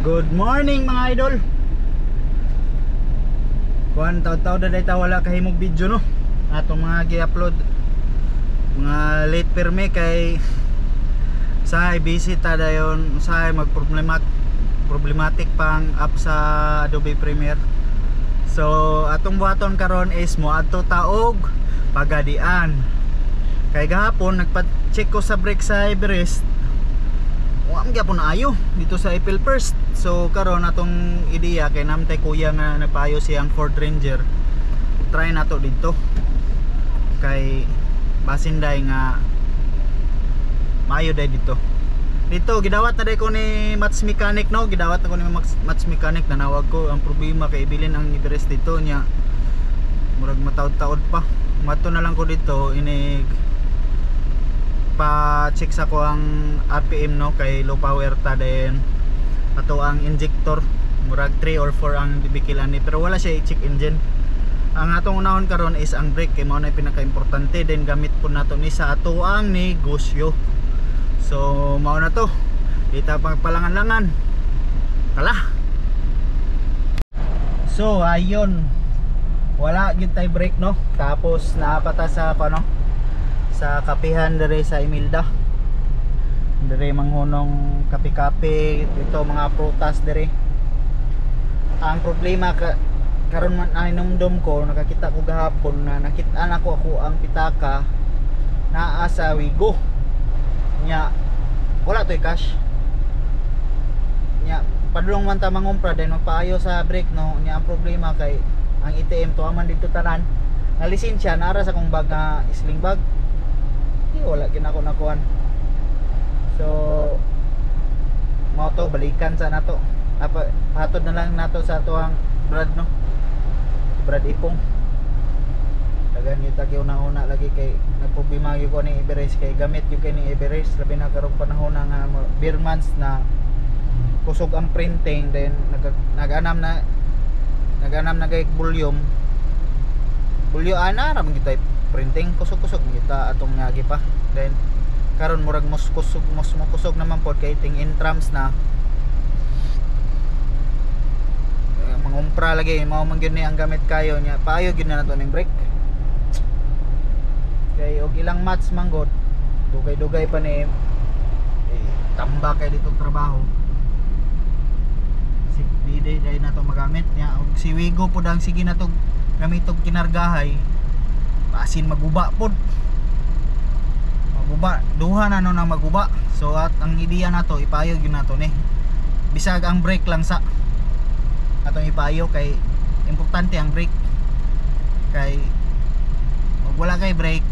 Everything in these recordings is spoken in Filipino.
Good morning mga idol. Kuan taw-taw na dayta wala kahimog video no. Atong mga gi-upload mga late perme kay sa busy ta dayon sa problematic pang up sa Adobe Premiere. So atong buhaton karon is moadto taog Pagadian. Kay gahapon nagpa-check ko sa brake sa Everest. Ang gyapon ayo dito sa April 1st. So karon atong ideya kay namtay kuya nga nagpaayo siyang Ford Ranger. Try nato dito. Kay basinday nga maayo day dito. Dito gidawat na day ko ni match mechanic no, gidawat ako ni match mechanic, nanawag ko. Ang problema kay ibilin ang Everest dito nya. Murag mataod-taod pa. Mato na lang ko dito inig pa-check sa ko ang RPM no kay low power ta din. Ato ang injector murag 3 or 4 ang dibikilan ni pero wala siya i-check engine. Ang atong unahon karon is ang brake kay mao na pinaka-importante din gamit po nato ni sa ato ang negosyo. So mao na to. Dita pagpalangan-langan. Kala. So ayon. Wala gyud tay brake no. Tapos naapata sa ano sa kapihan dire sa Imilda. Dire manghunong kape-kape dito mga prutas dire. Ang problema karon man ay numdum ko nakakita ko gahapon na nakita ako ang pitaka naa sa Wigo. Nya wala toy cash. Nya padulong man ta mangumpra din magpaayo sa brake no. Nya ang problema kay ang ATM to man dito tanan. Na lisensya nara sa kong bag nga sling bag. Wala ginako nakuan. So mo to balikan sa nato. Hatod na lang nato sa tuang Brad no. Brad Ipong. Dagan kita kay una-una lagi kay nagproblema gyud ko ni Everest kay gamit gyud kay ni Everest labi na karong panahon nga beer months na kusog ang printing then nag-anam na kay volume. Bulyo ana ra man kita printing kusog-kusog kita atong ngagi pa. Then karon murag kusog naman pod kay ting intrams na mangumpra lagi mao man gyud ni ang gamit kayo nya paayo gyud na nato ning brake. Kay og ilang match manggod dugay-dugay pa ni tamba kay dito trabaho. Si day na to magamit nya og si Wigo pod ang sige na to gamitog kinargahay. Pasin maguba pod. Maguba, duha na no nang maguba. So at ang ideya nato ipayo gyud nato ni. Bisag ang brake lang sa atong ipayo kay importante ang brake. Kay ug wala kay brake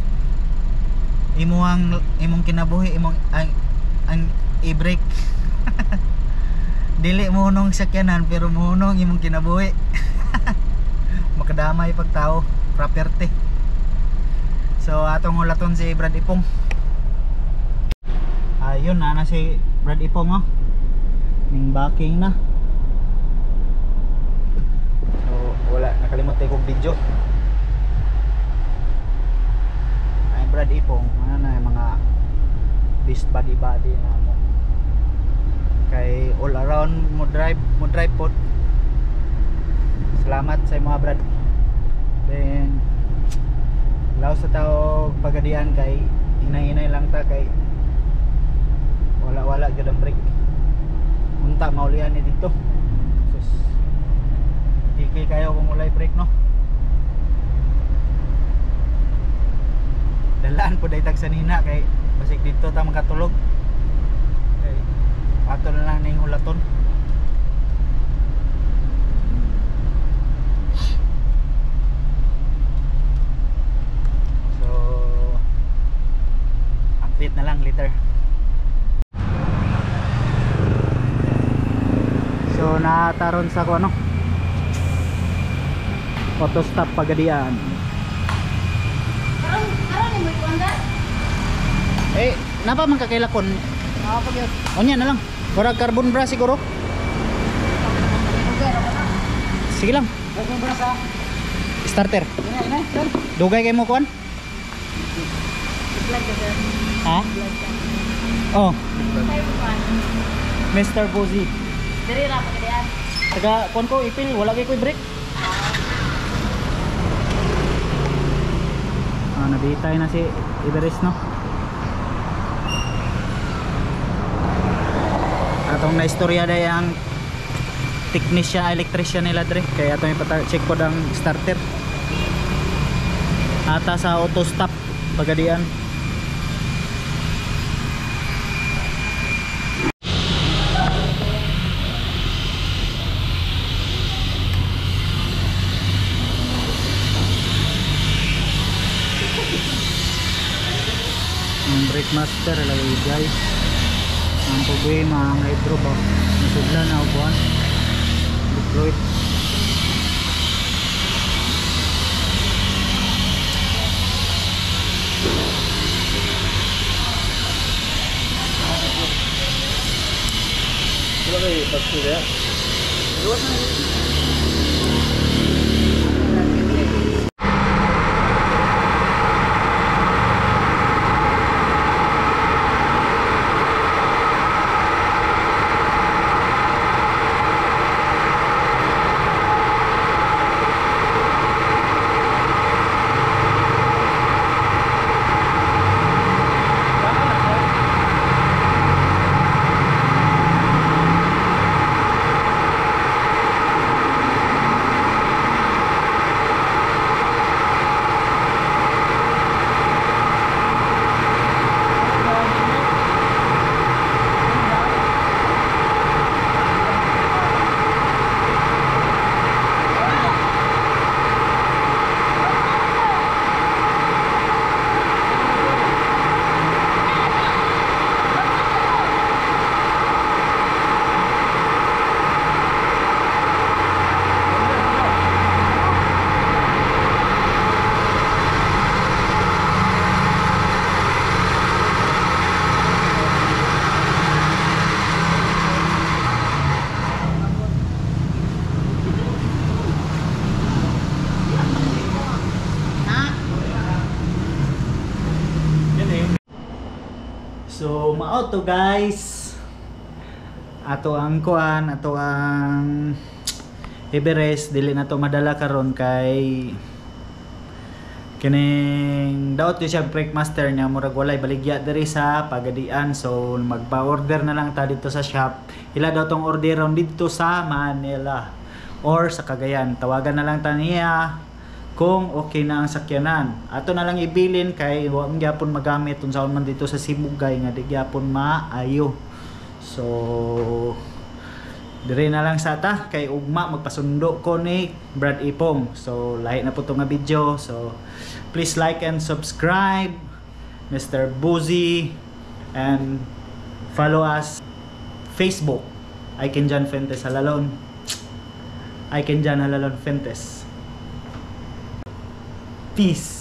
imong kinabuhi ang i-brake. Dili mo hunong sakyanan pero mo hunong imong kinabuhi. Makadamay pag tao, property. So atong ulaton si Brad Ipong. Ayun na si Brad Ipong oh. Ning backing na. So wala nakalimot kog video. Ay Brad Ipong, ano na yung mga beast body na mo. Kay all around mo drive pod. Salamat sa mga Brad. Then law sa tao Pagadian kay inay lang ta kay wala gyud ang brake. Unta maulian ni dito. Sus. Tiki kayo kung ulay brake no. Dalaan po day tag sanina kay basig dito ta makatulog. Okay. Ato na lang ning hulaton. Update na lang later. So nataron sa ko ano auto stop Pagadian. Karon ni mo anda? Napa man kakailakon? Pag Onya na lang. Murag carbon bra siguro. Sige lang. Carbon bra sa Starter. ina sir. Dugay kay mo kuan? Ha? Oh, Mr. Bozy. Diri ra pa kadian. Taga kon ko ipil wala kay koy brake. Nabitay na si Everest no. Atong naistorya day ang technician, electrician nila dre. Kaya atong ipata-check po ang starter. Ata sa auto stop pagadian. Ang brake master lagi guys. Ang problema ang hydro ba nasudlan na upuan deployed. Wala kayo pagsulit ya? Luwas na yun. So mao to guys. Ato ang kuan, ato ang Everest dili na to madala karon kay kining daot siya brake master niya murag walay baligya diri sa pagadian. So magpa-order na lang ta dito sa shop. Ila daw tong orderon dito sa Manila or sa Cagayan. Tawagan na lang ta niya kung okay na ang sakyanan. Ato na lang ibilin kay wa man gyapon magamit unsaon man dito sa Sibugay nga di gyapon maayo. So dire na lang sa ta kay ugma magpasundo ko ni Brad Ipong. So lahi na po to nga video. So please like and subscribe Mr. Buzzy and follow us Facebook Ikenjan Fuentes Halalon. Ikenjan Halalon Fuentes. Peace.